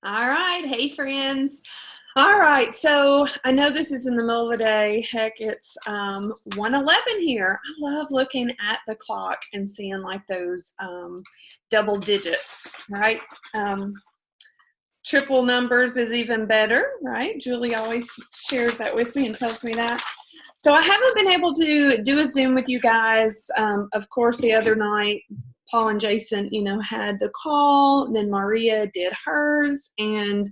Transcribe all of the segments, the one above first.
All right. Hey, friends. All right. So I know this is in the middle of the day. Heck, it's 1:11 here. I love looking at the clock and seeing like those double digits, right? Um, Triple numbers is even better, right? Julie always shares that with me and tells me that. So I haven't been able to do a Zoom with you guys. Of course, the other night, Paul and Jason, had the call, and then Maria did hers, and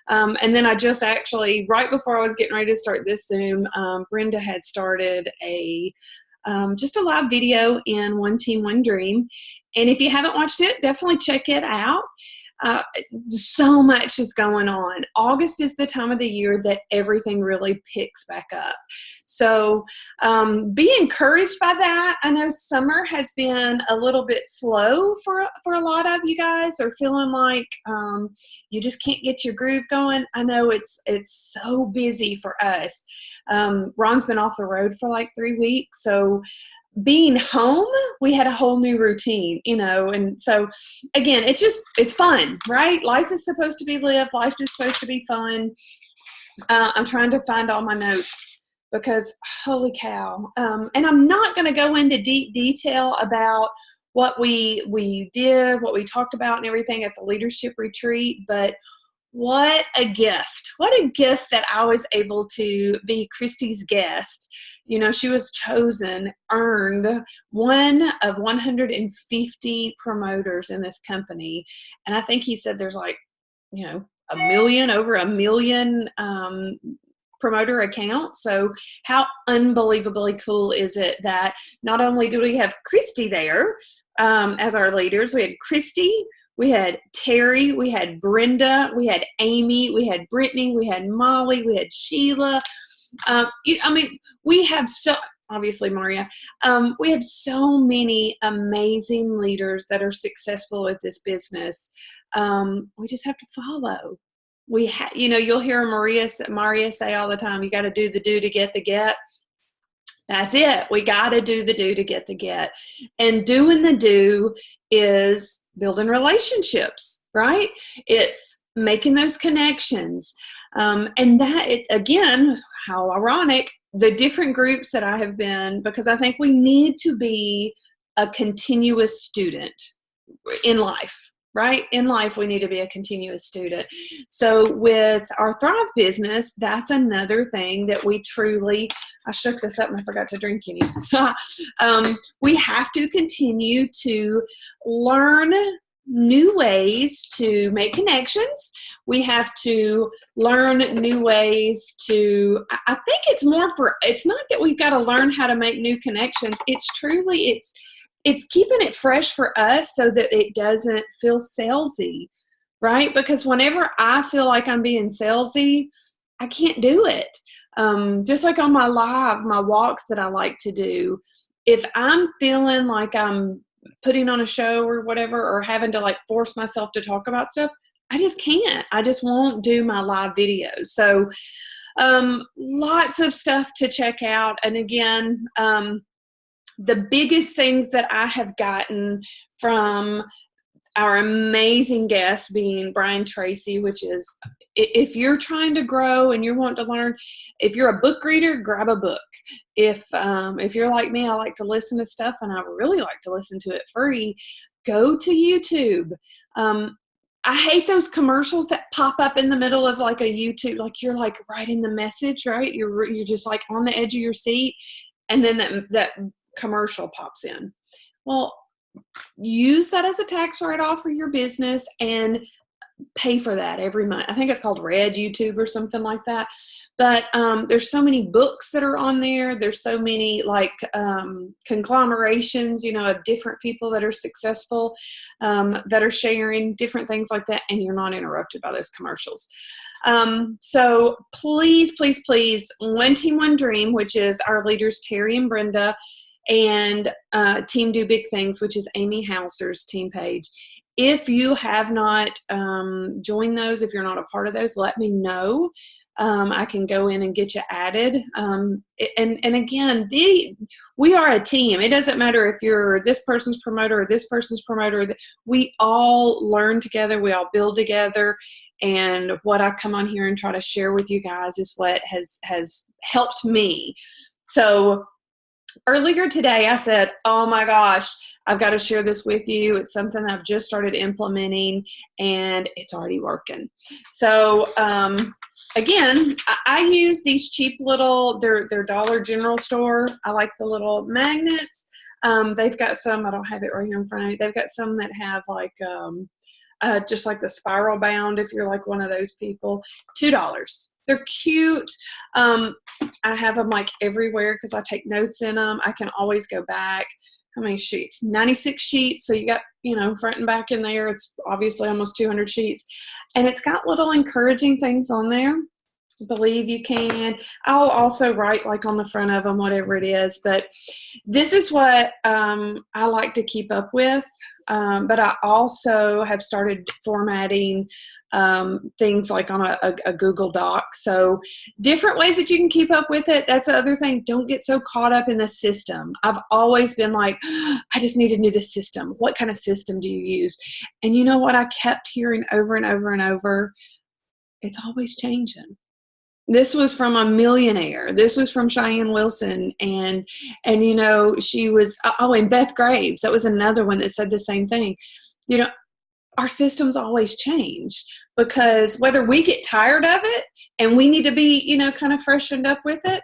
then I just actually, right before I was getting ready to start this Zoom, Brenda had started just a live video in One Team, One Dream. And if you haven't watched it, definitely check it out. Uh, so much is going on. August is the time of the year that everything really picks back up. So be encouraged by that. I know summer has been a little bit slow for a lot of you guys, or feeling like you just can't get your groove going. I know it's so busy for us. Ron's been off the road for like 3 weeks, so being home, we had a whole new routine, and so again, it's fun, right? Life is supposed to be lived. Life is supposed to be fun. I'm trying to find all my notes because holy cow. And I'm not going to go into deep detail about what we did, what we talked about and everything at the leadership retreat, but what a gift. What a gift that I was able to be Christy's guest. She was earned one of 150 promoters in this company. And I think he said there's like, over a million promoter accounts. So how unbelievably cool is it that not only do we have Christy there as our leaders, we had Christy, we had Terry, we had Brenda, we had Amy, we had Brittany, we had Molly, we had Sheila. We have obviously Maria. We have so many amazing leaders that are successful at this business. We just have to follow. You'll hear Maria say all the time, you got to do the do to get the get. That's it. We got to do the do to get the get. And doing the do is building relationships, right? It's making those connections. And that, again, how ironic, the different groups that I have been, because I think we need to be a continuous student in life. Right? In life, we need to be a continuous student. So with our Thrive business, that's another thing that we truly, I shook this up and I forgot to drink any. We have to continue to learn new ways to make connections. We have to learn new ways to, I think it's not that we've got to learn how to make new connections. It's keeping it fresh for us so that it doesn't feel salesy, right? Because whenever I feel like I'm being salesy, I can't do it. Just like on my walks that I like to do, if I'm feeling like I'm putting on a show or whatever, or having to like force myself to talk about stuff, I just can't. I just won't do my live videos. So lots of stuff to check out. And again, the biggest things that I have gotten from our amazing guest being Brian Tracy, which is, if you're trying to grow and you're wanting to learn, if you're a book reader, grab a book. If you're like me, I like to listen to stuff and I really like to listen to it free, go to YouTube. I hate those commercials that pop up in the middle of like a YouTube, like you're like writing the message, right? You're just like on the edge of your seat, and then that commercial pops in. Well, use that as a tax write-off for your business and pay for that every month. I think it's called Red YouTube or something like that. But there's so many books that are on there. There's so many like conglomerations, of different people that are successful, that are sharing different things like that, and you're not interrupted by those commercials. So please, please, please, One Team, One Dream, which is our leaders, Terry and Brenda, and Team Do Big Things, which is Amy Hauser's team page. If you have not joined those, if you're not a part of those, let me know. I can go in and get you added. And again, we are a team. It doesn't matter if you're this person's promoter or this person's promoter. We all learn together. We all build together. and what I come on here and try to share with you guys is what has helped me. So earlier today, I said, oh my gosh, I've got to share this with you. It's something I've just started implementing and it's already working. So again, I use these cheap little, they're Dollar General store. I like the little magnets. They've got some, I don't have it right here in front of me. They've got some that have like, just like the spiral bound, if you're like one of those people. $2. They're cute. I have them like everywhere because I take notes in them. I can always go back. How many sheets? 96 sheets. So you got, you know, front and back in there. It's obviously almost 200 sheets. And it's got little encouraging things on there. Believe you can. I'll also write like on the front of them, whatever it is. But this is what I like to keep up with. But I also have started formatting things like on a Google Doc. So different ways that you can keep up with it. That's the other thing. Don't get so caught up in the system. I've always been like, I just need to know the system. What kind of system do you use? And you know what I kept hearing over and over and over? It's always changing. This was from a millionaire. This was from Cheyenne Wilson. And you know, she was, oh, and Beth Graves. That was another one that said the same thing. You know, our systems always change because whether we get tired of it and we need to be, you know, kind of freshened up with it.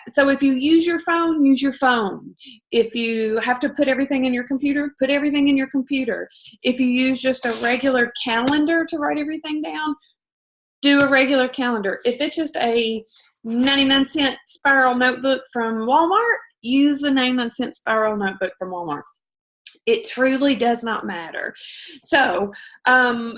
So if you use your phone, use your phone. If you have to put everything in your computer, put everything in your computer. If you use just a regular calendar to write everything down, do a regular calendar. If it's just a 99-cent spiral notebook from Walmart, use the 99-cent spiral notebook from Walmart. It truly does not matter. So I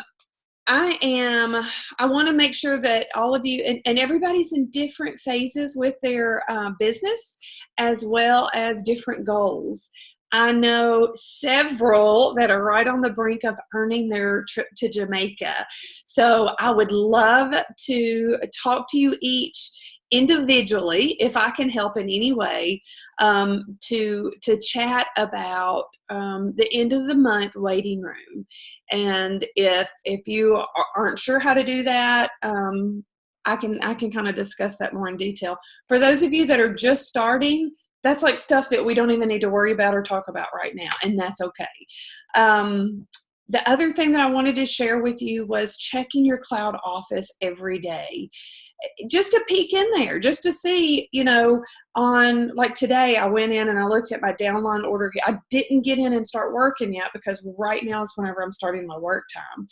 want to make sure that all of you, and everybody's in different phases with their business as well as different goals. I know several that are right on the brink of earning their trip to Jamaica. So I would love to talk to you each individually, if I can help in any way, to chat about the end of the month waiting room. And if you aren't sure how to do that, I can kind of discuss that more in detail. For those of you that are just starting, that's like stuff that we don't even need to worry about or talk about right now, and that's okay. The other thing that I wanted to share with you was checking your cloud office every day. Just to peek in there, just to see, you know, on like today, I went in and I looked at my downline order. I didn't get in and start working yet because right now is whenever I'm starting my work time.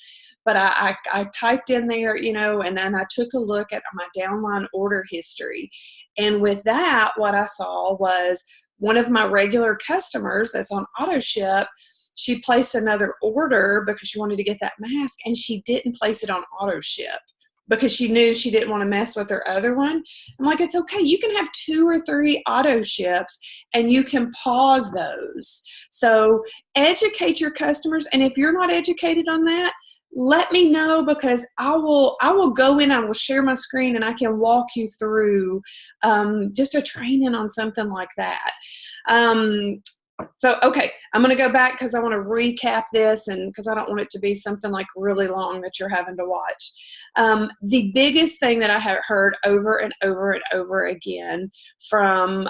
But I typed in there, you know, and then I took a look at my downline order history. And with that, what I saw was one of my regular customers that's on auto ship. She placed another order because she wanted to get that mask, and she didn't place it on auto ship because she knew she didn't want to mess with her other one. I'm like, it's okay. You can have 2 or 3 auto ships and you can pause those. So educate your customers. And if you're not educated on that, let me know, because I will go in, I will share my screen, and I can walk you through just a training on something like that. So, okay, I'm going to go back because I want to recap this, and because I don't want it to be something like really long that you're having to watch. The biggest thing that I have heard over and over and over again from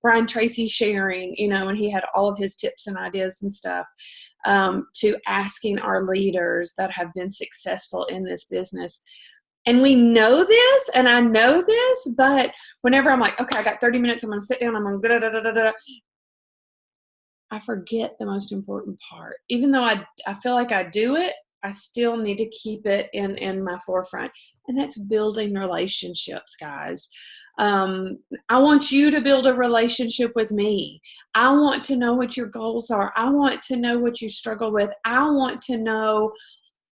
Brian Tracy sharing, you know, and he had all of his tips and ideas and stuff, to asking our leaders that have been successful in this business. And we know this, and I know this, but whenever I'm like, okay, I got 30 minutes, I'm going to sit down, I'm going to da-da-da-da-da, I forget the most important part. Even though I feel like I do it, I still need to keep it in my forefront. And that's building relationships, guys. I want you to build a relationship with me. I want to know what your goals are. I want to know what you struggle with. I want to know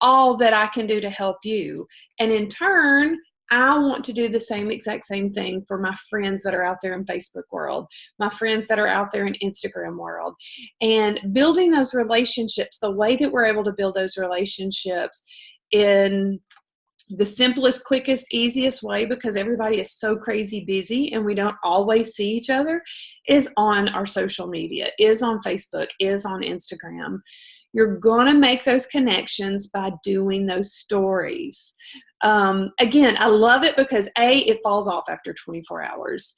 all that I can do to help you. And in turn, I want to do the exact same thing for my friends that are out there in Facebook world, my friends that are out there in Instagram world. And building those relationships, the way that we're able to build those relationships in the simplest, quickest, easiest way, because everybody is so crazy busy and we don't always see each other, is on our social media, is on Facebook, is on Instagram. You're going to make those connections by doing those stories. Again, I love it because it falls off after 24 hours.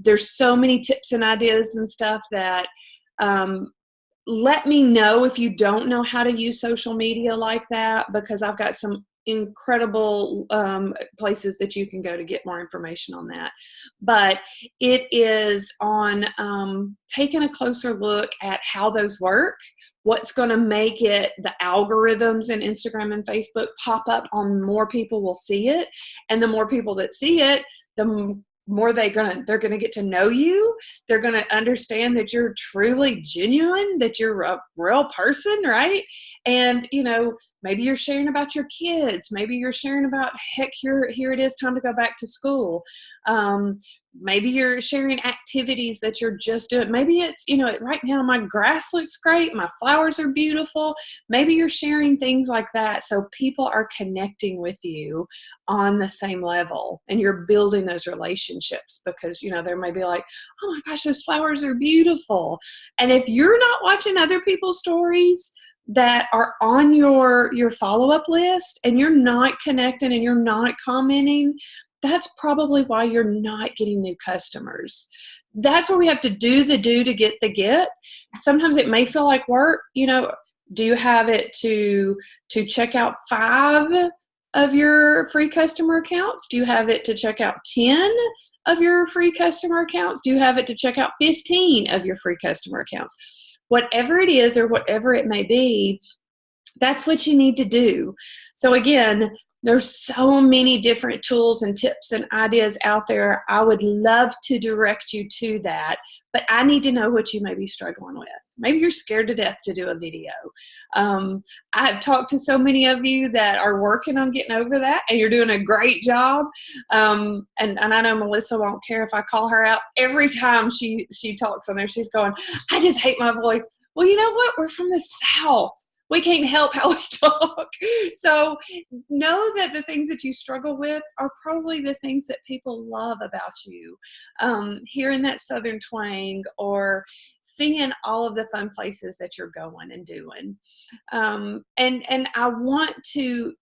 There's so many tips and ideas and stuff that, let me know if you don't know how to use social media like that, because I've got some incredible places that you can go to get more information on that. But it is on taking a closer look at how those work, what's going to make it, the algorithms in Instagram and Facebook pop up on more people will see it. And the more people that see it, the more they're gonna get to know you. They're gonna understand that you're truly genuine, that you're a real person, right? And maybe you're sharing about your kids, maybe you're sharing about, heck, here it is, time to go back to school. Maybe you're sharing activities that you're just doing. Maybe it's, right now my grass looks great, my flowers are beautiful. Maybe you're sharing things like that, so people are connecting with you on the same level, and you're building those relationships, because there may be like, oh my gosh, those flowers are beautiful. And if you're not watching other people's stories that are on your follow-up list, and you're not connecting and you're not commenting, that's probably why you're not getting new customers. That's where we have to do the do to get the get. Sometimes it may feel like work. Do you have it to check out 5 of your free customer accounts? Do you have it to check out 10 of your free customer accounts? Do you have it to check out 15 of your free customer accounts? Whatever it is, or whatever it may be, that's what you need to do. So again, there's so many different tools and tips and ideas out there. I would love to direct you to that, but I need to know what you may be struggling with. Maybe you're scared to death to do a video. I've talked to so many of you that are working on getting over that, and you're doing a great job. And I know Melissa won't care if I call her out. Every time she talks on there, she's going, I just hate my voice. Well, you know what? We're from the South. We can't help how we talk. So know that the things that you struggle with are probably the things that people love about you. Hearing that Southern twang, or seeing all of the fun places that you're going and doing. And I want to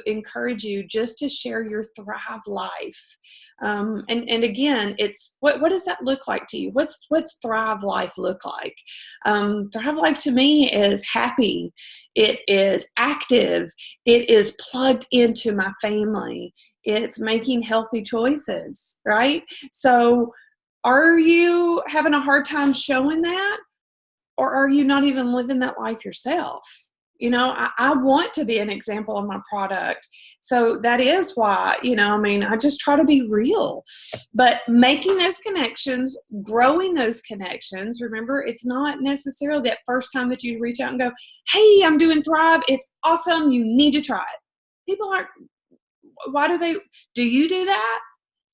encourage you just to share your Thrive life. And again, it's what does that look like to you? What's Thrive life look like? Thrive life to me is happy. It is active. It is plugged into my family. It's making healthy choices, right? So are you having a hard time showing that? Or are you not even living that life yourself? I want to be an example of my product. So that is why, I just try to be real. But making those connections, growing those connections, remember, it's not necessarily that first time that you reach out and go, hey, I'm doing Thrive. It's awesome. You need to try it. People aren't, do you do that?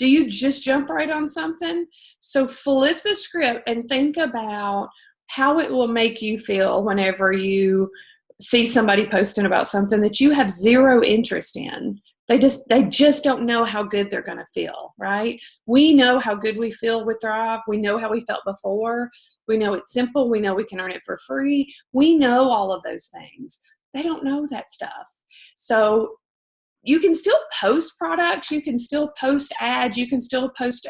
Do you just jump right on something? So flip the script and think about how it will make you feel whenever you see somebody posting about something that you have zero interest in. They just don't know how good they're going to feel, right? We know how good we feel with Thrive. We know how we felt before. We know it's simple. We know we can earn it for free. We know all of those things. They don't know that stuff. So you can still post products, you can still post ads, you can still post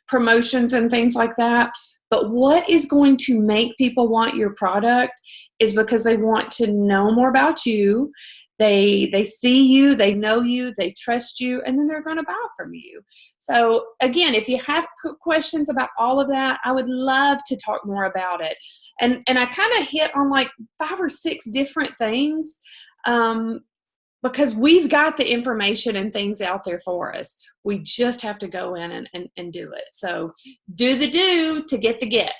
promotions and things like that. But what is going to make people want your product is because they want to know more about you. They see you, they know you, they trust you, and then they're going to buy from you. So again, if you have questions about all of that, I would love to talk more about it. And I kind of hit on like 5 or 6 different things. Because we've got the information and things out there for us. We just have to go in and do it. So do the do to get the get,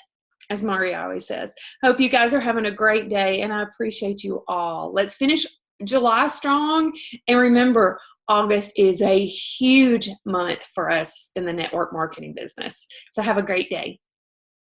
as Maria always says. Hope you guys are having a great day, and I appreciate you all. Let's finish July strong. And remember, August is a huge month for us in the network marketing business. So have a great day.